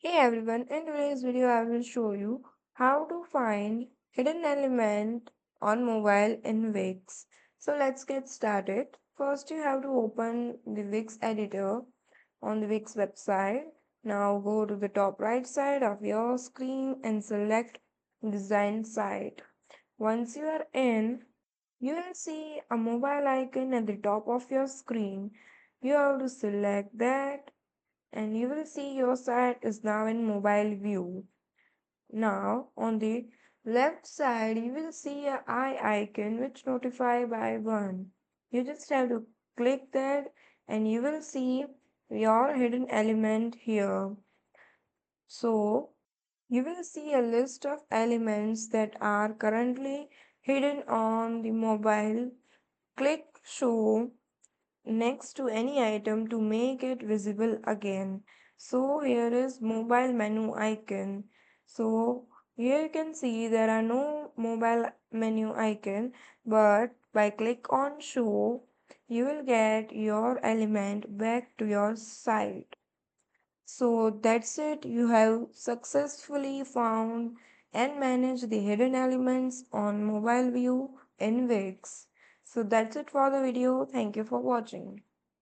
Hey everyone, in today's video I will show you how to find hidden element on mobile in Wix. So let's get started. First you have to open the Wix editor on the Wix website. Now go to the top right side of your screen and select design site. Once you are in, you will see a mobile icon at the top of your screen. You have to select that and you will see your site is now in mobile view. Now on the left side you will see a eye icon which notify by one. You just have to click that and you will see your hidden element here. So you will see a list of elements that are currently hidden on the mobile. Click show next to any item to make it visible again. So here is mobile menu icon. So here you can see there are no mobile menu icon, but by click on show you will get your element back to your site. So that's it, you have successfully found and managed the hidden elements on mobile view in Wix. So that's it for the video. Thank you for watching.